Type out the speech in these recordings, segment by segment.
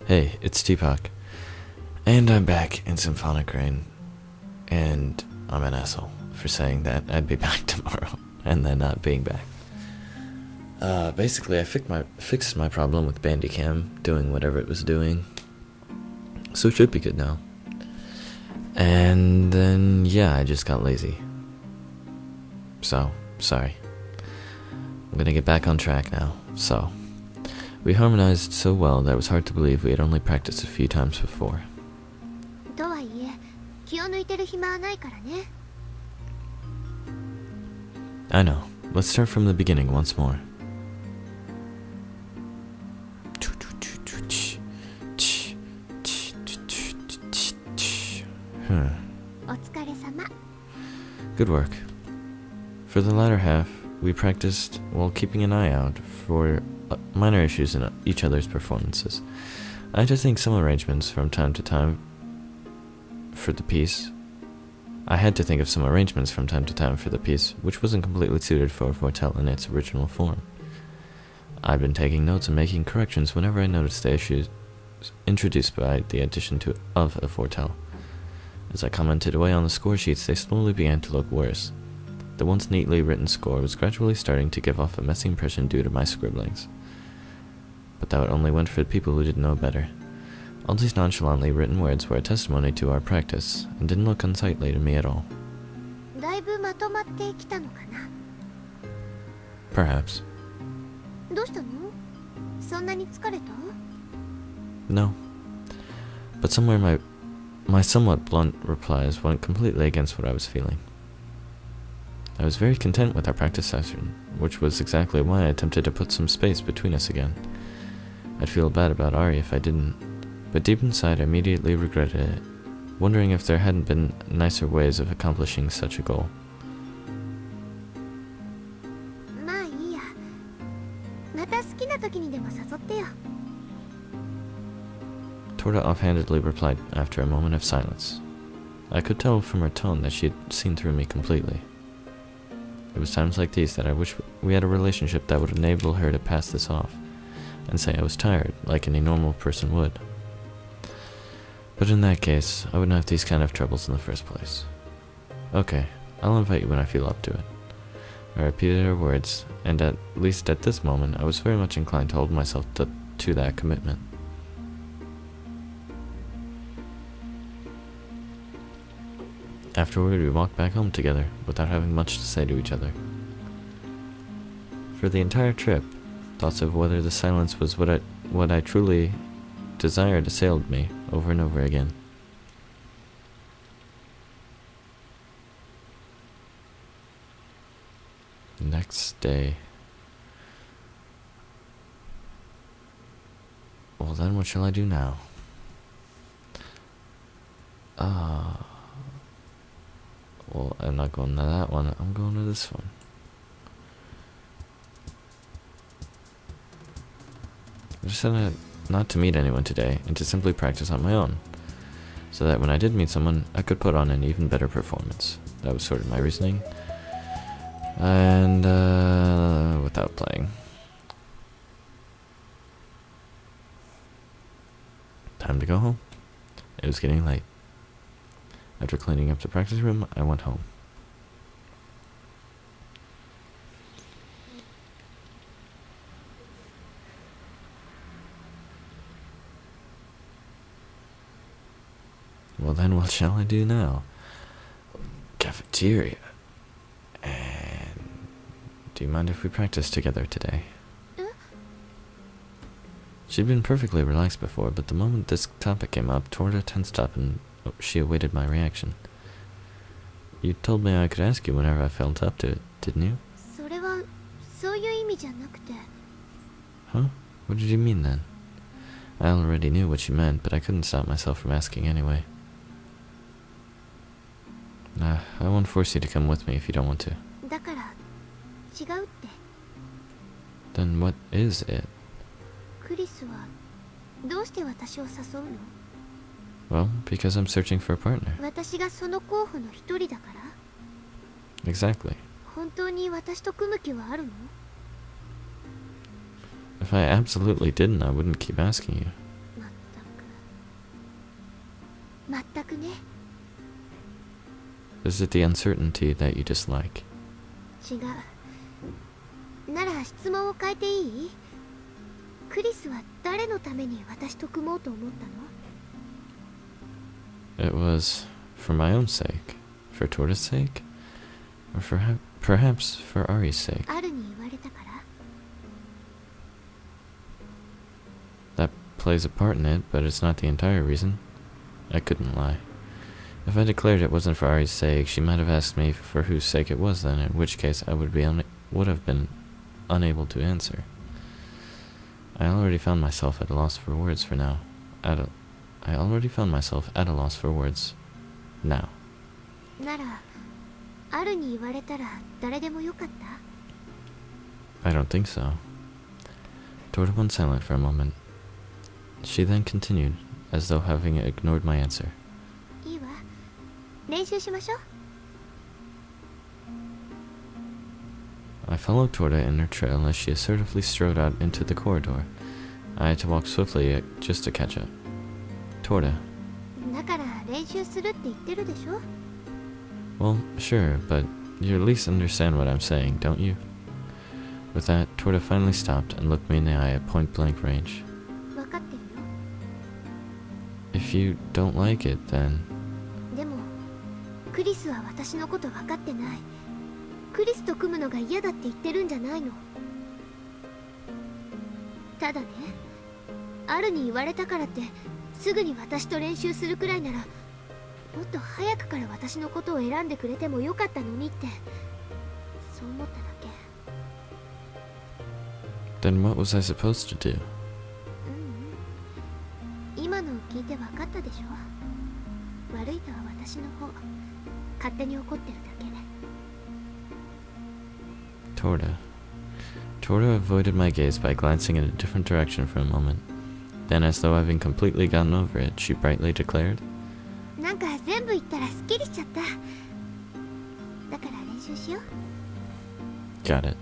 Hey, it's Tpok, and I'm back in Symphonic Rain, and I'm an asshole for saying that I'd be back tomorrow, and then not being back. Basically, I fixed my problem with Bandicam doing whatever it was doing, so it should be good now. And then, yeah, I just got lazy. So, sorry. I'm gonna get back on track now, so. We harmonized so well that it was hard to believe we had only practiced a few times before. I know. Let's start from the beginning once more. Good work. For the latter half, we practiced while keeping an eye out for minor issues in each other's performances. I had to think some arrangements from time to time for the piece. Which wasn't completely suited for Fortelle in its original form. I'd been taking notes and making corrections whenever I noticed the issues introduced by the addition of a Fortelle. As I commented away on the score sheets, they slowly began to look worse. The once neatly written score was gradually starting to give off a messy impression due to my scribblings. But that only went for the people who didn't know better. All these nonchalantly written words were a testimony to our practice, and didn't look unsightly to me at all. Perhaps. No. But somewhere my somewhat blunt replies went completely against what I was feeling. I was very content with our practice session, which was exactly why I attempted to put some space between us again. I'd feel bad about Ari if I didn't, but deep inside I immediately regretted it, wondering if there hadn't been nicer ways of accomplishing such a goal. Torta offhandedly replied after a moment of silence. I could tell from her tone that she had seen through me completely. It was times like these that I wish we had a relationship that would enable her to pass this off, and say I was tired, like any normal person would. But in that case, I wouldn't have these kind of troubles in the first place. Okay, I'll invite you when I feel up to it. I repeated her words, and at least at this moment, I was very much inclined to hold myself to that commitment. Afterward, we walked back home together, without having much to say to each other. For the entire trip, thoughts of whether the silence was what I truly desired assailed me over and over again. Next day. Well then, what shall I do now? Well, I'm not going to that one, I'm going to this one. I decided not to meet anyone today, and to simply practice on my own, so that when I did meet someone, I could put on an even better performance. That was sort of my reasoning. And, without playing. Time to go home. It was getting late. After cleaning up the practice room, I went home. Well then, what shall I do now? Cafeteria. And do you mind if we practice together today? She'd been perfectly relaxed before, but the moment this topic came up, Torta tensed up and she awaited my reaction. You told me I could ask you whenever I felt up to it, didn't you? Huh? What did you mean then? I already knew what you meant, but I couldn't stop myself from asking anyway. I won't force you to come with me if you don't want to. Then what is it? Well, because I'm searching for a partner. Exactly. If I absolutely didn't, I wouldn't keep asking you. ね。 Is it the uncertainty that you dislike? 違う。なら質問を変えていい？クリスは誰のために私と組もうと思ったの？ It was for my own sake, for Torta's sake, or perhaps for Ari's sake. あるに言われたから。 That plays a part in it, but it's not the entire reason. I couldn't lie. If I declared it wasn't for Ari's sake, she might have asked me for whose sake it was then, in which case I would have been unable to answer. I already found myself at a loss for words for now. I already found myself at a loss for words now. なら、あるに言われたら誰でもよかった？ I don't think so. Torta went silent for a moment. She then continued, as though having ignored my answer. いいわ。練習しましょう。 I followed Torta in her trail as she assertively strode out into the corridor. I had to walk swiftly just to catch up. Torta. だから練習するって言ってるでしょ？ Well, sure, but you at least understand what I'm saying, don't you? With that, Torta finally stopped and looked me in the eye at point-blank range. 分かってるよ。 If you don't like it, then... でも、クリスは私のこと分かってない。クリスと組むのが嫌だって言ってるんじゃないの。ただね、あるに言われたからってすぐに私と練習するくらいなら、もっと早くから私のことを選んでくれてもよかったのにって、そう思っただけ。 Then what was I supposed to do? 今のを聞いて分かったでしょ。悪いのは私の方。勝手に怒ってるだけ。 Torta avoided my gaze by glancing in a different direction for a moment. Then, as though having completely gotten over it, she brightly declared, なんか全部言ったらすっきりしちゃった。だから練習しよう。 Got it.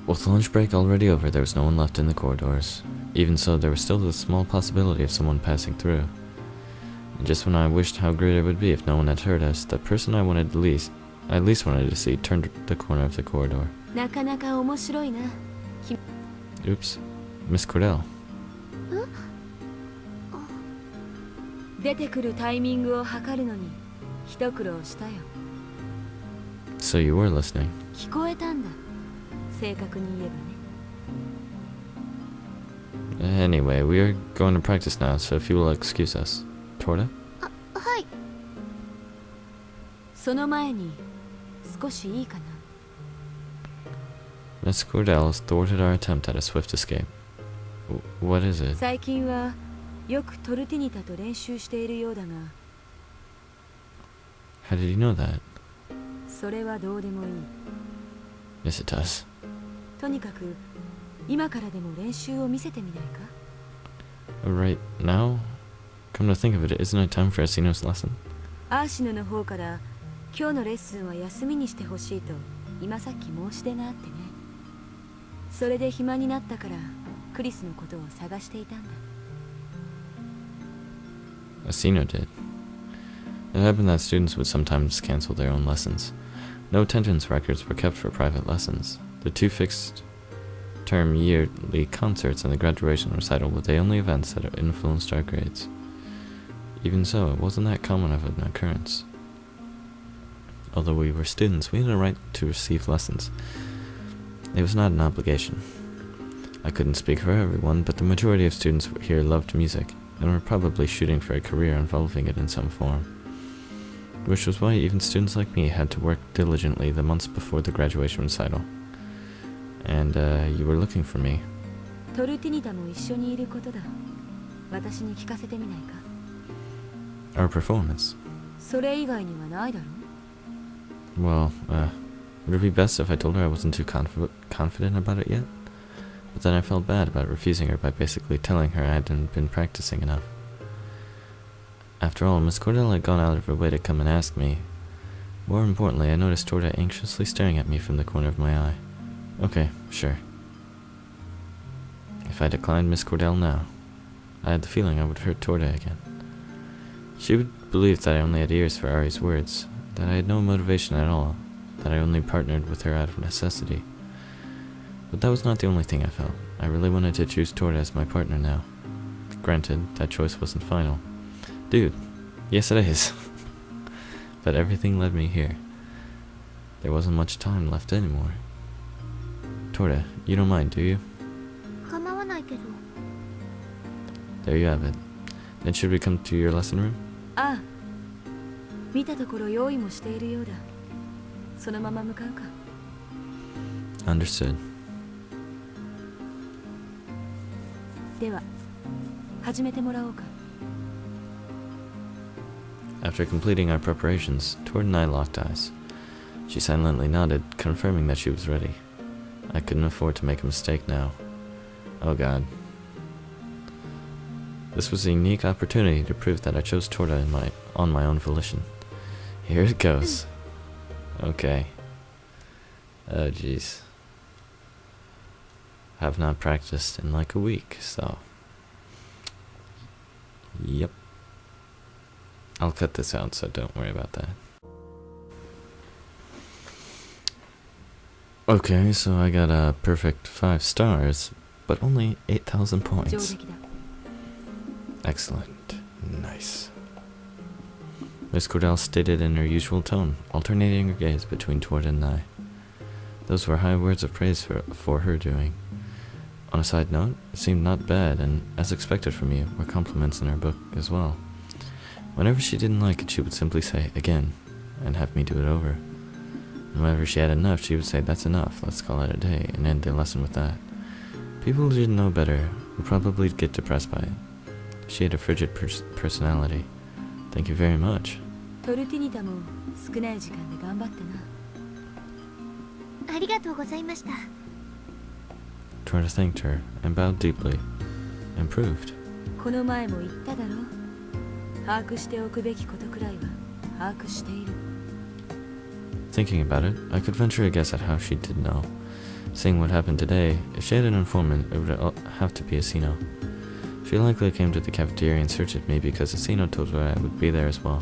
With lunch break already over, there was no one left in the corridors. Even so, there was still the small possibility of someone passing through. And just when I wished how great it would be if no one had heard us, the person I at least wanted to see turned the corner of the corridor. なかなか面白いな。 Oops. Miss Fortelle. 出てくるタイミングを測るのに一苦労したよ。 So you were listening. 聞こえたんだ。正確に言えばね。 Anyway, we are going to practice now, so if you will excuse us. Torta? はい。その前に少しいいかな。 Miss Fortelle thwarted our attempt at a swift escape. What is it? 最近はよくトルティニタと練習しているようだが。 How did you know that? それはどうでもいい。 Yes, it does. とにかく今からでも練習を見せてみないか？ Right now? Come to think of it, isn't it time for Asino's lesson? アーシノの方から今日のレッスンは休みにしてほしいと今さっき申し出があってね。それで暇になったからクリスのことを探していたんだ。 Asino did. It happened that students would sometimes cancel their own lessons. No attendance records were kept for private lessons. The two fixed-term yearly concerts and the graduation recital were the only events that influenced our grades. Even so, it wasn't that common of an occurrence. Although we were students, we had a right to receive lessons. It was not an obligation. I couldn't speak for everyone, but the majority of students here loved music, and were probably shooting for a career involving it in some form. Which was why even students like me had to work diligently the months before the graduation recital. And, you were looking for me. トルティニタも一緒にいることだ。私に聞かせてみないか？ Our performance. それ以外にはないだろ？ Well, would it be best if I told her I wasn't too confident about it yet? But then I felt bad about refusing her by basically telling her I hadn't been practicing enough. After all, Miss Fortelle had gone out of her way to come and ask me. More importantly, I noticed Torta anxiously staring at me from the corner of my eye. Okay, sure. If I declined Miss Fortelle now, I had the feeling I would hurt Torda again. She would believe that I only had ears for Ari's words, that I had no motivation at all, that I only partnered with her out of necessity. But that was not the only thing I felt. I really wanted to choose Torda as my partner now. Granted, that choice wasn't final. Dude, yes it is. But everything led me here. There wasn't much time left anymore. Torda, you don't mind, do you? 構わないけど。 There you have it. Then should we come to your lesson room? ああ、見たところ用意もしているようだ。そのまま向かうか。 Understood. では、始めてもらおうか。 After completing our preparations, Torda and I locked eyes. She silently nodded, confirming that she was ready. I couldn't afford to make a mistake now. Oh god. This was a unique opportunity to prove that I chose Torda on my own volition. Here it goes. Okay. Oh jeez. Have not practiced in like a week, so... Yep. I'll cut this out, so don't worry about that. Okay, so I got a perfect 5 stars, but only 8,000 points. 上出来だ。 Excellent. Nice. Miss Cordell stated in her usual tone, alternating her gaze between Torda and I. Those were high words of praise for her doing. On a side note, it seemed not bad, and as expected from you, were compliments in her book as well. Whenever she didn't like it, she would simply say, again, and have me do it over. And whenever she had enough, she would say, that's enough, let's call it a day, and end the lesson with that. People who didn't know better would probably get depressed by it. She had a frigid personality. Thank you very much. トルティニタも少ない時間で頑張ってな。ありがとうございました。 Torda thanked her and bowed deeply, and proved. この前も言っただろ。把握しておくべきことくらいは把握している。 Thinking about it, I could venture a guess at how she did know. Seeing what happened today, if she had an informant, it would have to be Asino. She likely came to the cafeteria in search of me because Asino told her I would be there as well.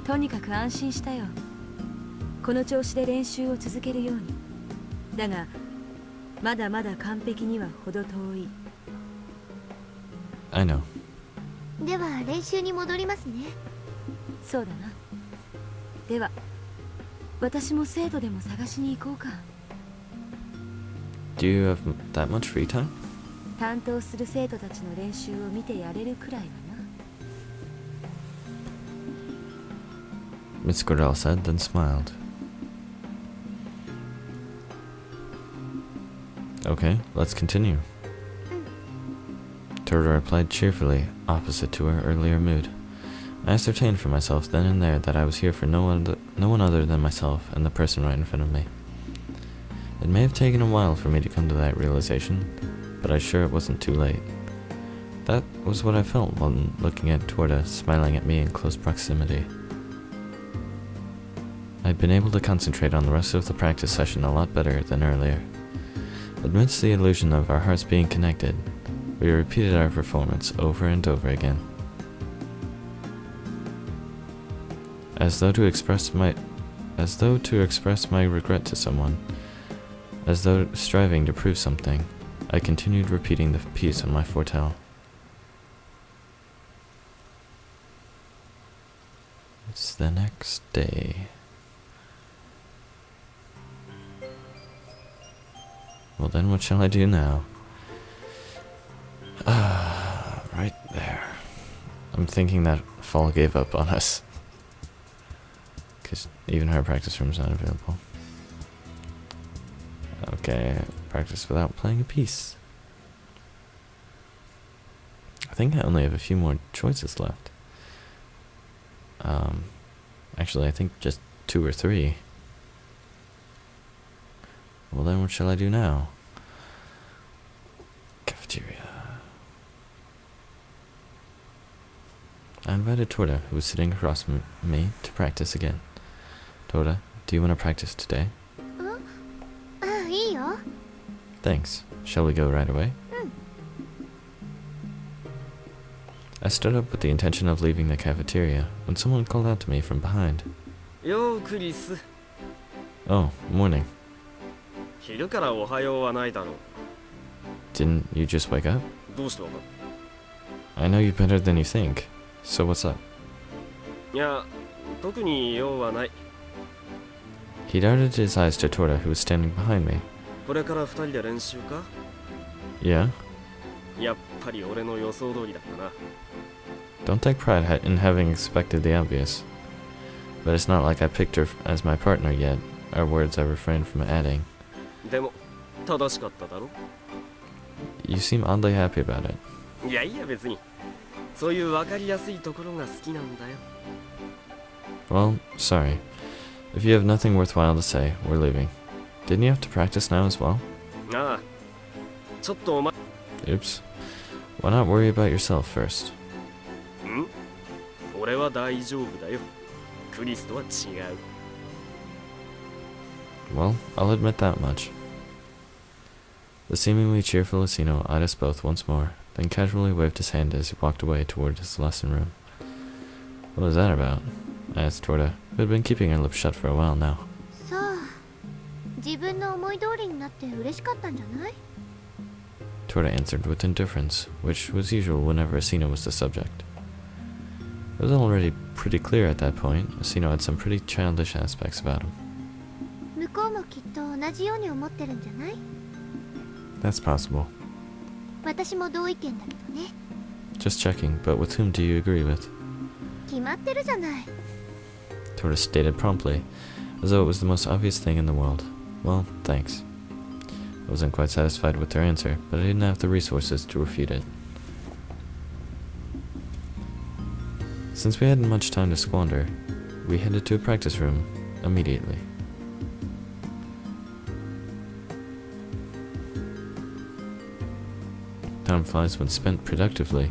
とにかく安心したよ。この調子で練習を続けるように。だが、まだまだ完璧には程遠い。I know. では練習に戻りますね。そうだな。では、私も生徒でも探しに行こうか。Do you have that much free time? 担当する生徒たちの練習を見てやれるくらいはな。 Miss Cordell said, then smiled. Okay, let's continue. Torda replied cheerfully, opposite to her earlier mood. I ascertained for myself then and there that I was here for no one other than myself and the person right in front of me. It may have taken a while for me to come to that realization, but I'm sure it wasn't too late. That was what I felt while looking at Torda smiling at me in close proximity. I'd been able to concentrate on the rest of the practice session a lot better than earlier. Amidst the illusion of our hearts being connected, we repeated our performance over and over again. As though to express my regret to someone, as though striving to prove something, I continued repeating the piece on my Fortelle. It's the next day. Well then, what shall I do now? Right there. I'm thinking that Fall gave up on us. Because even her practice room is not available. Okay, practice without playing a piece. I think I only have a few more choices left. Actually, I think just 2 or 3. Well then, what shall I do now? Cafeteria. I invited Torda, who was sitting across from me, to practice again. Torda, do you want to practice today? いいよ。 Thanks. Shall we go right away? I stood up with the intention of leaving the cafeteria when someone called out to me from behind. ようクリス。 Oh, morning. 昼からおはようはないだろう。 Didn't you just wake up? どうしてわかる？ I know you better than you think. So what's up? いや、特に用はない。 He darted his eyes to Torta, who was standing behind me. これから二人で練習か？ Yeah? やっぱり俺の予想通りだったな。 Don't take pride in having expected the obvious. But it's not like I picked her as my partner yet, are words I refrained from adding. でも、正しかっただろ？ You seem oddly happy about it. いやいや別に。そういう分かりやすいところが好きなんだよ。 Well, sorry. If you have nothing worthwhile to say, we're leaving. Didn't you have to practice now as well? ああ。ちょっとお前。 Oops. Why not worry about yourself first? ん？俺は大丈夫だよ。クリスとは違う。 Well, I'll admit that much. The seemingly cheerful Asino eyed us both once more, then casually waved his hand as he walked away toward his lesson room. What was that about? I asked Torta, who had been keeping her lips shut for a while now. さあ、自分の思い通りになって嬉しかったんじゃない？ Torta answered with indifference, which was usual whenever Asino was the subject. It was already pretty clear at that point, Asino had some pretty childish aspects about him. 向こうもきっと同じように思ってるんじゃない？ That's possible. 私も同意見だけどね。 Just checking, but with whom do you agree with? 決まってるじゃない。 Torta stated promptly, as though it was the most obvious thing in the world. Well, thanks. I wasn't quite satisfied with their answer, but I didn't have the resources to refute it. Since we hadn't much time to squander, we headed to a practice room immediately. Time flies when spent productively.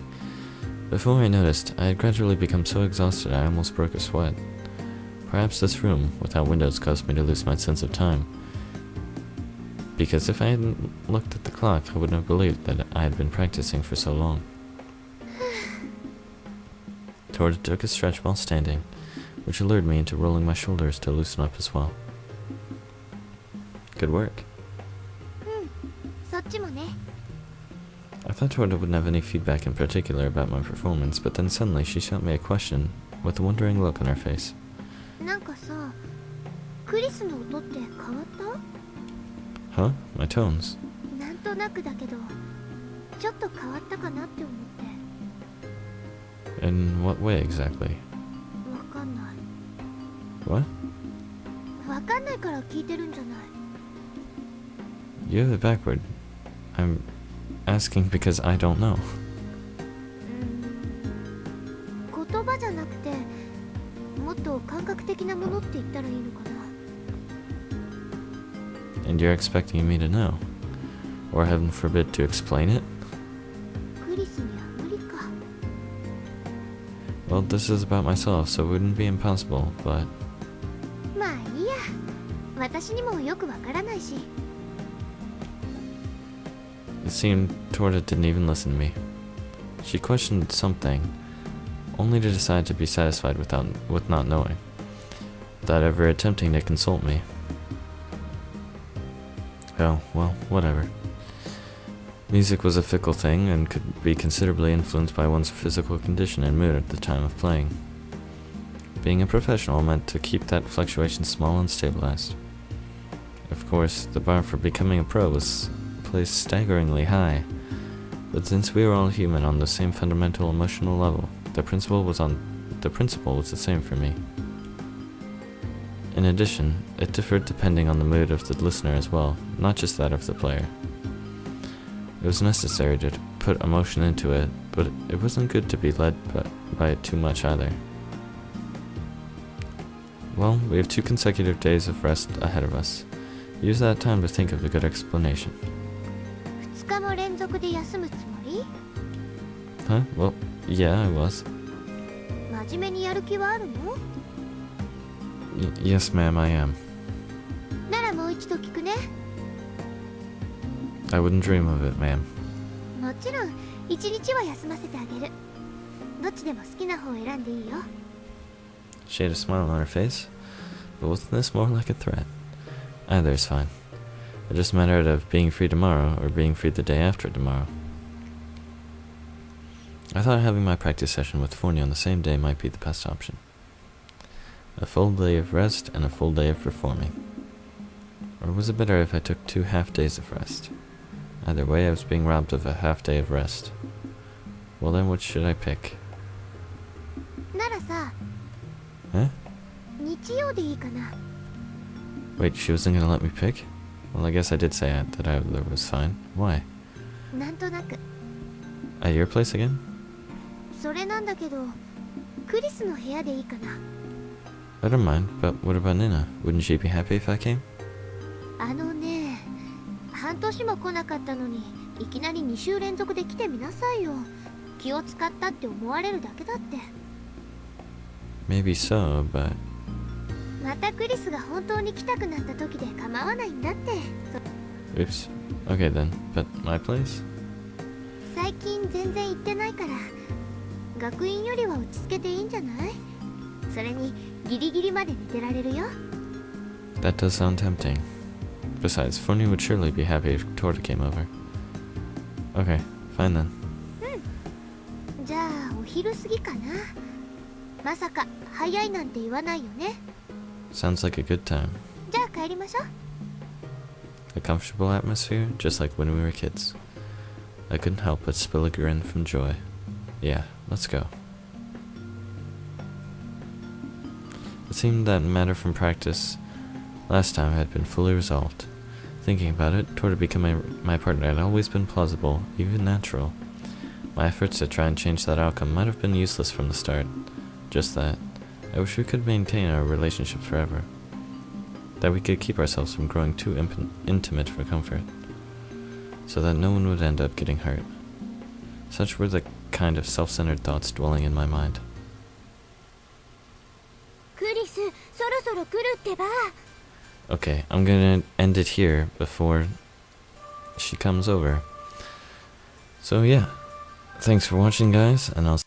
Before I noticed, I had gradually become so exhausted I almost broke a sweat. Perhaps this room, without windows, caused me to lose my sense of time. Because if I hadn't looked at the clock, I wouldn't have believed that I had been practicing for so long. Torta took a stretch while standing, which allured me into rolling my shoulders to loosen up as well. Good work. そっちもね。 I thought Torta wouldn't have any feedback in particular about my performance, but then suddenly she shot me a question with a wondering look on her face. なんかさ、クリスの音って変わった？ Huh? My tones? なんとなくだけど、ちょっと変わったかなって思って。 In what way exactly? わかんない。 What? わかんないから聞いてるんじゃない。 You have it backward. I'm asking because I don't know. 言葉じゃなくて、もっと感覚的なものって言ったらいいのかな。 And you're expecting me to know? Or heaven forbid to explain it? クリスには無理か。 Well, this is about myself, so it wouldn't be impossible, but... まあいいや。私にもよくわからないし。 It seemed Torta didn't even listen to me. She questioned something, only to decide to be satisfied with not knowing, without ever attempting to consult me. Oh, well, whatever. Music was a fickle thing and could be considerably influenced by one's physical condition and mood at the time of playing. Being a professional meant to keep that fluctuation small and stabilized. Of course, the bar for becoming a pro was placed staggeringly high, but since we were all human on the same fundamental emotional level, the principle was the same for me. In addition, it differed depending on the mood of the listener as well, not just that of the player. It was necessary to put emotion into it, but it wasn't good to be led by it too much either. Well, we have 2 consecutive days of rest ahead of us. Use that time to think of a good explanation. 2日も連続で休むつもり？ Huh? Well, yeah, I was. 真面目にやる気はあるの？ Yes, ma'am, I am. ならもう一度聞くね。 I wouldn't dream of it, ma'am. もちろん、1日は休ませてあげる。どっちでも好きな方を選んでいいよ。 She had a smile on her face, but wasn't this more like a threat? Either is fine. It just mattered of being free tomorrow or being free the day after tomorrow. I thought having my practice session with Forney on the same day might be the best option. A full day of rest and a full day of performing. Or was it better if I took 2 half-days of rest? Either way, I was being robbed of a half-day of rest. Well then, what should I pick? ならさ、 Huh? 日曜でいいかな。 Wait, she wasn't gonna let me pick? Well, I guess I did say that either was fine. Why? なんとなく。 At your place again? それなんだけど、クリスの部屋でいいかな。 I don't mind, but what about Nina? Wouldn't she be happy if I came? あのね、半年も来なかったのに、いきなり2週連続で来てみなさいよ。気を使ったって思われるだけだって。 Maybe so, but... またクリスが本当に来たくなった時で構わないんだって。 Oops. Okay then, but my place? 最近全然行ってないから、学院よりは落ち着けていいんじゃない？それにギリギリまで寝てられるよ。 That does sound tempting. Besides, Forney would surely be happy if Torta came over. Okay, fine then. じゃあお昼過ぎかな。まさか早いなんて言わないよね。 Sounds like a good time. じゃあ帰りましょう。 A comfortable atmosphere, just like when we were kids. I couldn't help but spill a grin from joy. Yeah, let's go. It seemed that matter from practice last time had been fully resolved. Thinking about it, toward becoming my partner had always been plausible, even natural. My efforts to try and change that outcome might have been useless from the start. Just that, I wish we could maintain our relationship forever. That we could keep ourselves from growing too intimate for comfort. So that no one would end up getting hurt. Such were the kind of self-centered thoughts dwelling in my mind. クリス、そろそろ来るってば。 Okay, I'm gonna end it here before she comes over. So yeah, thanks for watching guys, and I'll